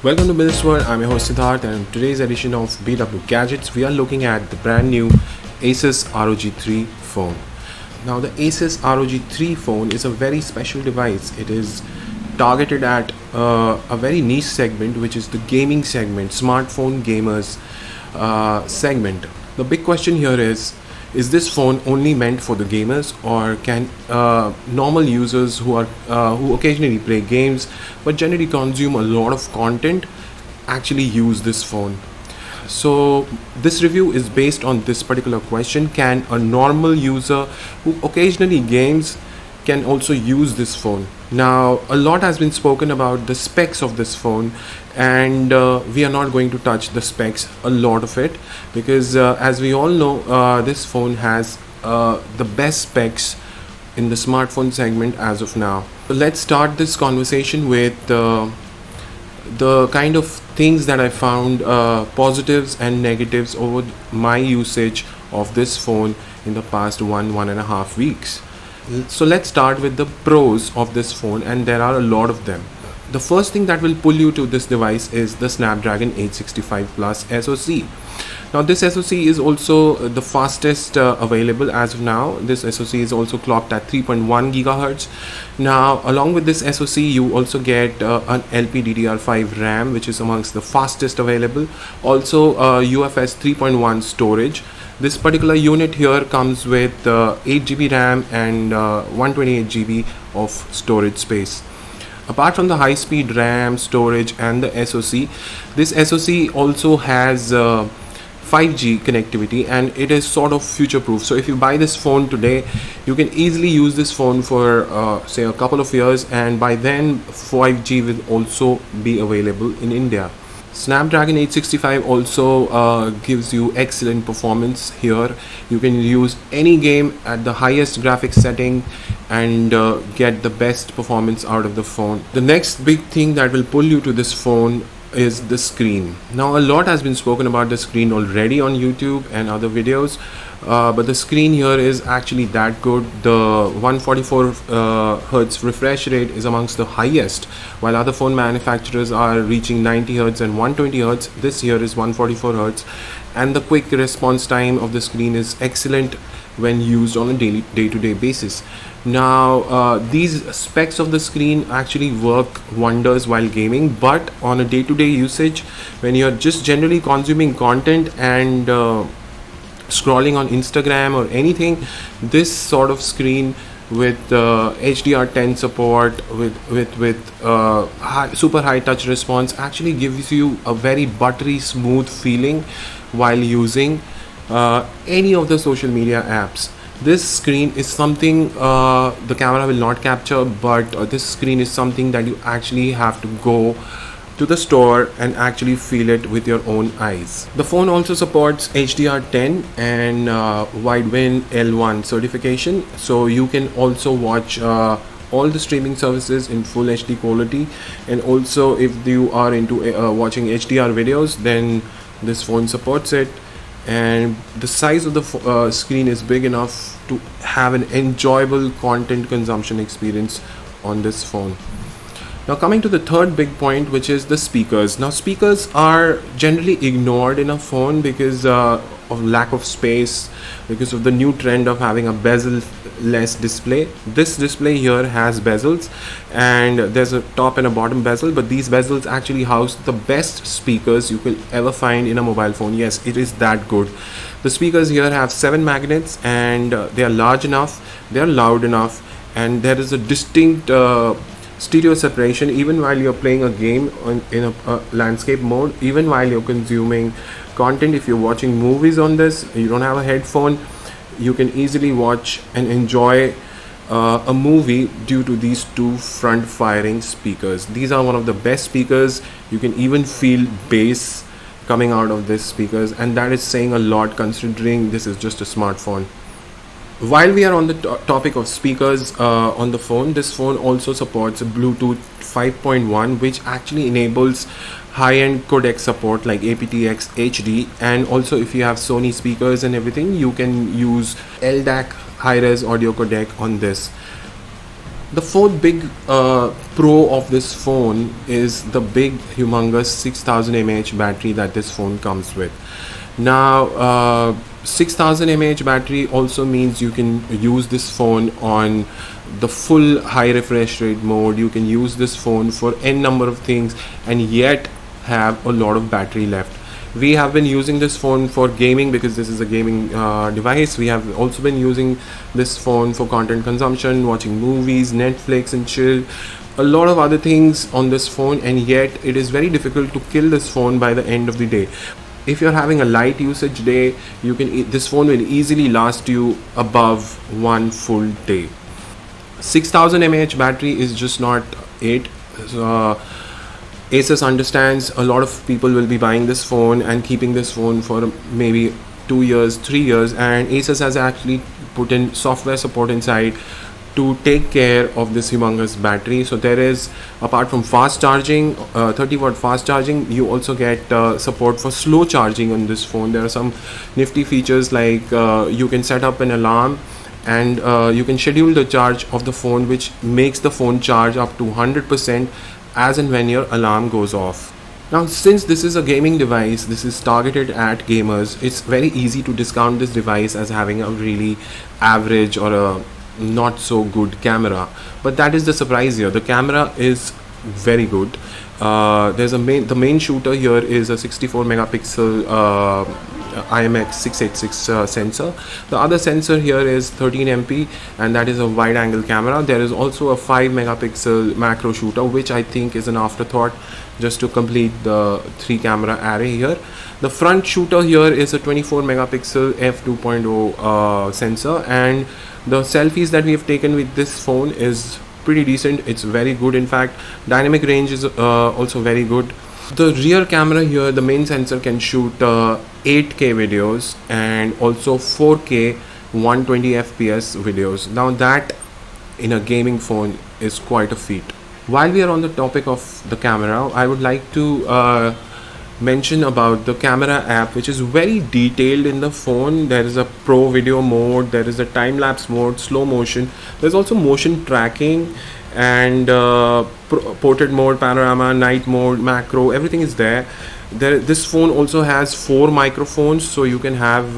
Welcome to Business World. I'm your host Siddharth, and in today's edition of BW Gadgets, we are looking at the brand new Asus ROG3 phone. Now, the Asus ROG3 phone is a very special device. It is targeted at a very niche segment, which is the gaming segment, smartphone gamers segment. The big question here is this phone only meant for the gamers, or can normal users who occasionally play games but generally consume a lot of content actually use this phone? So this review is based on this particular question: can a normal user who occasionally games can also use this phone? Now, a lot has been spoken about the specs of this phone, and we are not going to touch the specs, a lot of it, because as we all know, this phone has the best specs in the smartphone segment as of now. So let's start this conversation with the kind of things that I found, positives and negatives over my usage of this phone in the past one and a half weeks. So let's start with the pros of this phone, and there are a lot of them. The first thing that will pull you to this device is the Snapdragon 865 Plus SoC. Now, this SoC is also the fastest available as of now. This SoC is also clocked at 3.1 gigahertz. Now, along with this SoC, you also get an LPDDR5 RAM, which is amongst the fastest available. Also, UFS 3.1 storage. This particular unit here comes with 8GB RAM and 128GB of storage space. Apart from the high-speed RAM, storage and the SoC, this SoC also has 5G connectivity, and it is sort of future-proof. So if you buy this phone today, you can easily use this phone for say a couple of years, and by then 5G will also be available in India. Snapdragon 865 also gives you excellent performance here. You can use any game at the highest graphics setting and get the best performance out of the phone. The next big thing that will pull you to this phone is the screen. Now, a lot has been spoken about the screen already on YouTube and other videos, but the screen here is actually that good. The 144 Hz refresh rate is amongst the highest, while other phone manufacturers are reaching 90 Hz and 120 Hz. This here is 144 Hz, and the quick response time of the screen is excellent when used on a day-to-day basis. Now, these specs of the screen actually work wonders while gaming, but on a day-to-day usage, when you're just generally consuming content and scrolling on Instagram or anything, this sort of screen with HDR10 support, with super high touch response, actually gives you a very buttery smooth feeling while using any of the social media apps. This screen is something the camera will not capture, but this screen is something that you actually have to go to the store and actually feel it with your own eyes. The phone also supports HDR10 and Wideband L1 certification, so you can also watch all the streaming services in full HD quality. And also, if you are into watching HDR videos, then this phone supports it. And the size of the screen is big enough to have an enjoyable content consumption experience on this phone. Now, coming to the third big point, which is the speakers. Now, speakers are generally ignored in a phone because of lack of space, because of the new trend of having a bezel-less display. This display here has bezels, and there's a top and a bottom bezel, but these bezels actually house the best speakers you will ever find in a mobile phone. Yes, it is that good. The speakers here have 7 magnets, and they are large enough, they are loud enough, and there is a distinct stereo separation even while you're playing a game in a landscape mode, even while you're consuming content. If you're watching movies on this, you don't have a headphone, you can easily watch and enjoy a movie due to these two front firing speakers. These are one of the best speakers. You can even feel bass coming out of these speakers, and that is saying a lot considering this is just a smartphone. While we are on the topic of speakers on the phone, this phone also supports Bluetooth 5.1, which actually enables high-end codec support like aptX HD, and also if you have Sony speakers and everything, you can use LDAC high-res audio codec on this. The fourth big pro of this phone is the big humongous 6000 mAh battery that this phone comes with. Now 6000 mAh battery also means you can use this phone on the full high refresh rate mode. You can use this phone for n number of things and yet have a lot of battery left. We have been using this phone for gaming because this is a gaming device. We have also been using this phone for content consumption, watching movies, Netflix and chill, a lot of other things on this phone, and yet it is very difficult to kill this phone by the end of the day. If you're having a light usage day, this phone will easily last you above one full day. 6000 mAh battery is just not it. Asus understands a lot of people will be buying this phone and keeping this phone for maybe 2 years, 3 years, and Asus has actually put in software support inside to take care of this humongous battery. So there is, apart from fast charging, 30-watt fast charging, you also get support for slow charging on this phone. There are some nifty features like you can set up an alarm and you can schedule the charge of the phone, which makes the phone charge up to 100% as and when your alarm goes off. Now, since this is a gaming device, this is targeted at gamers, it's very easy to discount this device as having a really average or a not so good camera, but that is the surprise here. The camera is very good. The main shooter here is a 64 megapixel IMX686 sensor. The other sensor here is 13 MP, and that is a wide angle camera. There is also a 5 megapixel macro shooter, which I think is an afterthought just to complete the 3 camera array here. The front shooter here is a 24 megapixel f2.0 sensor, and the selfies that we have taken with this phone is pretty decent. It's very good. In fact, dynamic range is also very good. The rear camera here, the main sensor can shoot 8K videos and also 4K 120 FPS videos. Now that in a gaming phone is quite a feat. While we are on the topic of the camera, I would like to mention about the camera app, which is very detailed in the phone. There is a pro video mode, there is a time-lapse mode, slow motion, there's also motion tracking and portrait mode, panorama, night mode, macro, everything is there. This phone also has 4 microphones, so you can have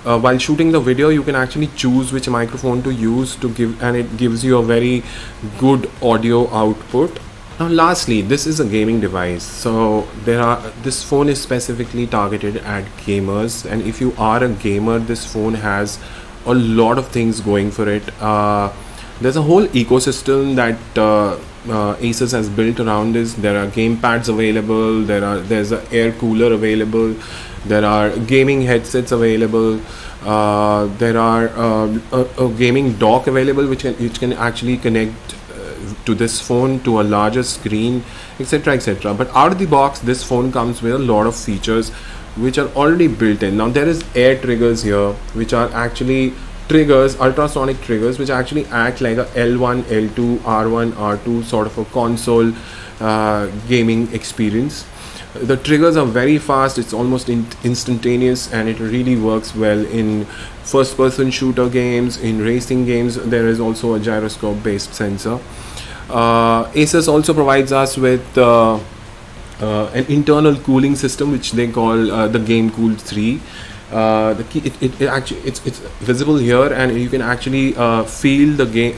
while shooting the video you can actually choose which microphone to use to give, and it gives you a very good audio output. Now lastly, this is a gaming device, so this phone is specifically targeted at gamers, and if you are a gamer, this phone has a lot of things going for it. There's a whole ecosystem that Asus has built around this. There are game pads available, there's an air cooler available, there are gaming headsets available, there are a gaming dock available which can actually connect to this phone to a larger screen, etc, etc. But out of the box, this phone comes with a lot of features which are already built in. Now there is air triggers here, which are actually triggers, ultrasonic triggers, which actually act like a L1, L2, R1, R2 sort of a console gaming experience. The triggers are very fast, it's almost instantaneous, and it really works well in first person shooter games, in racing games. There is also a gyroscope based sensor. Asus also provides us with an internal cooling system which they call the Game Cool 3. It's visible here, and you can actually feel the game,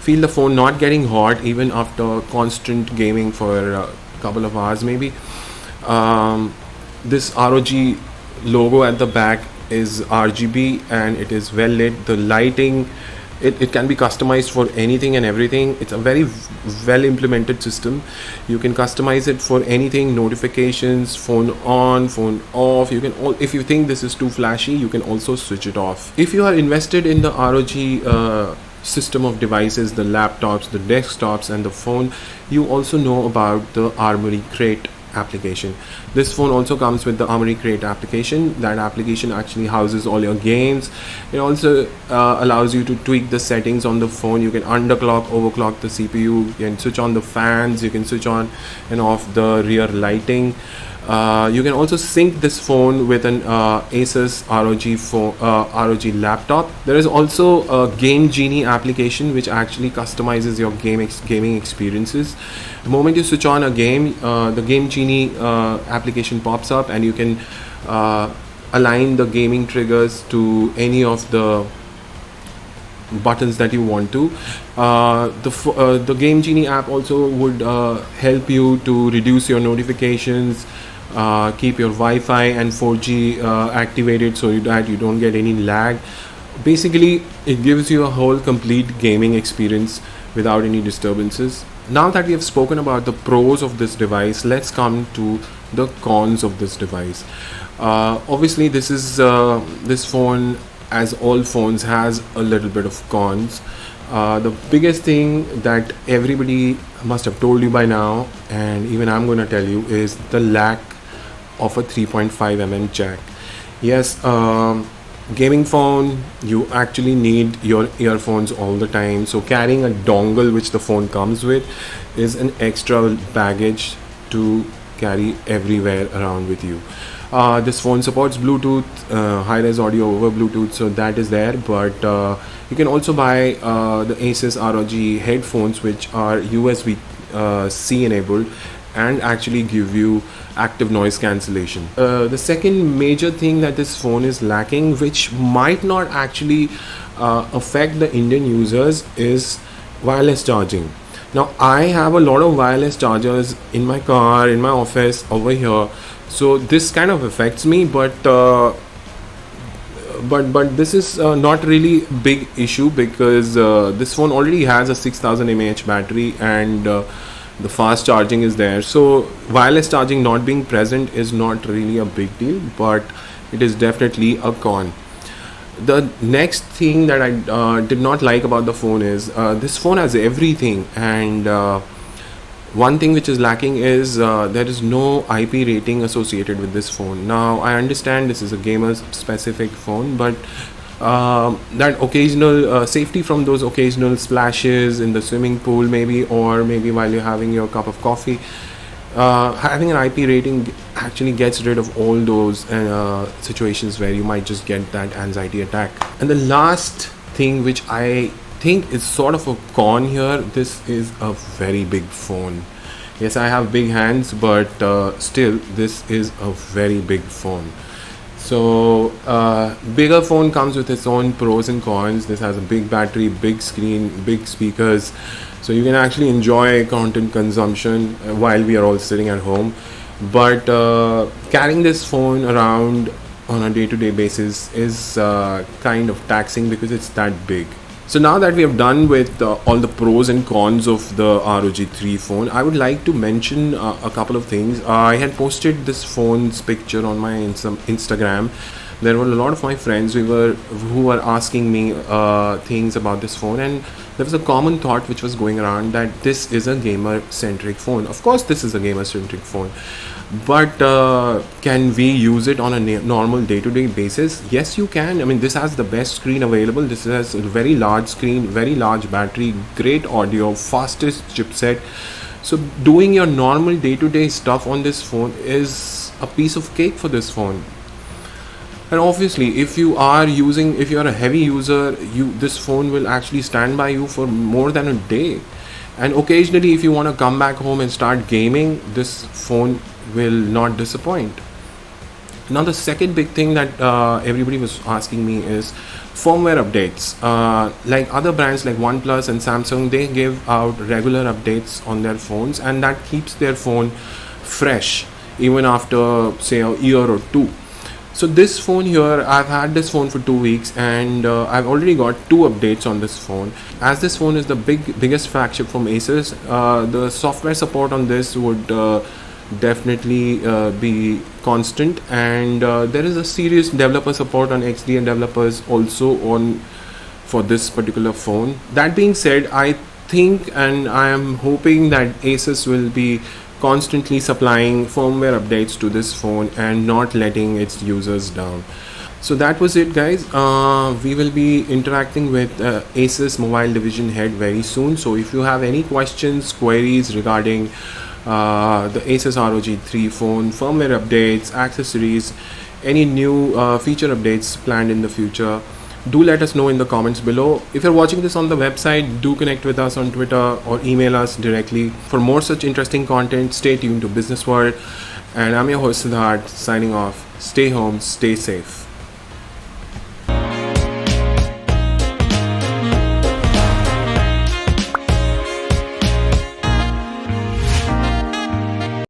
feel the phone not getting hot even after constant gaming for a couple of hours maybe. This ROG logo at the back is RGB and it is well lit. The lighting, it can be customized for anything and everything. It's a very well implemented system. You can customize it for anything: notifications, phone on, phone off. If you think this is too flashy, you can also switch it off. If you are invested in the ROG system of devices, the laptops, the desktops and the phone, you also know about the Armoury Crate application. This phone also comes with the Armoury Crate application. That application actually houses all your games. It also allows you to tweak the settings on the phone. You can underclock, overclock the CPU, you can switch on the fans, you can switch on and off the rear lighting. You can also sync this phone with an Asus ROG laptop. There is also a Game Genie application which actually customizes your gaming experiences. The moment you switch on a game, the Game Genie application pops up, and you can align the gaming triggers to any of the buttons that you want to. The Game Genie app also would help you to reduce your notifications, keep your Wi-Fi and 4G activated so that you don't get any lag. Basically, it gives you a whole complete gaming experience without any disturbances. Now that we have spoken about the pros of this device, let's come to the cons of this device. Obviously, this phone, as all phones, has a little bit of cons. The biggest thing that everybody must have told you by now, and even I'm going to tell you, is the lack of a 3.5mm jack. Yes, gaming phone, you actually need your earphones all the time, so carrying a dongle which the phone comes with is an extra baggage to carry everywhere around with you. This phone supports Bluetooth, high-res audio over Bluetooth, so that is there. But you can also buy the Asus ROG headphones, which are USB-C enabled and actually give you active noise cancellation. The second major thing that this phone is lacking, which might not actually affect the Indian users, is wireless charging. Now, I have a lot of wireless chargers in my car, in my office, over here. So this kind of affects me, but this is not really big issue, because this phone already has a 6000 mAh battery, and the fast charging is there. So wireless charging not being present is not really a big deal, but it is definitely a con. The next thing that I did not like about the phone is this phone has everything, and one thing which is lacking is there is no IP rating associated with this phone. Now, I understand this is a gamer specific phone, but that occasional safety from those occasional splashes in the swimming pool, maybe, or maybe while you're having your cup of coffee, having an IP rating actually gets rid of all those situations where you might just get that anxiety attack. And the last thing, which I think is sort of a con here, this is a very big phone. Yes, I have big hands, but still, this is a very big phone. So bigger phone comes with its own pros and cons. This has a big battery, big screen, big speakers, so you can actually enjoy content consumption while we are all sitting at home. But carrying this phone around on a day-to-day basis is kind of taxing, because it's that big. So now that we have done with all the pros and cons of the ROG3 phone, I would like to mention a couple of things. I had posted this phone's picture on my Instagram. There were a lot of my friends who were asking me things about this phone, and there was a common thought which was going around that this is a gamer-centric phone. Of course, this is a gamer-centric phone, but can we use it on a normal day-to-day basis? Yes, you can. I mean, this has the best screen available. This has a very large screen, very large battery, great audio, fastest chipset. So doing your normal day-to-day stuff on this phone is a piece of cake for this phone. And obviously, if you are a heavy user, this phone will actually stand by you for more than a day. And occasionally, if you want to come back home and start gaming, this phone will not disappoint. Now, the second big thing that everybody was asking me is firmware updates. Like other brands like OnePlus and Samsung, they give out regular updates on their phones, and that keeps their phone fresh even after, say, a year or two. So this phone here, I've had this phone for 2 weeks, and I've already got 2 updates on this phone. As this phone is the biggest flagship from Asus, the software support on this would definitely be constant, and there is a serious developer support on XDA developers also for this particular phone. That being said, I think and I am hoping that Asus will be constantly supplying firmware updates to this phone and not letting its users down. So that was it, guys. We will be interacting with Asus mobile division head very soon. So if you have any questions, queries regarding the Asus ROG3 phone, firmware updates, accessories, any new feature updates planned in the future. Do let us know in the comments below. If you're watching this on the website, do connect with us on Twitter or email us directly. For more such interesting content, stay tuned to Business World. And I'm your host Siddharth, signing off. Stay home, stay safe.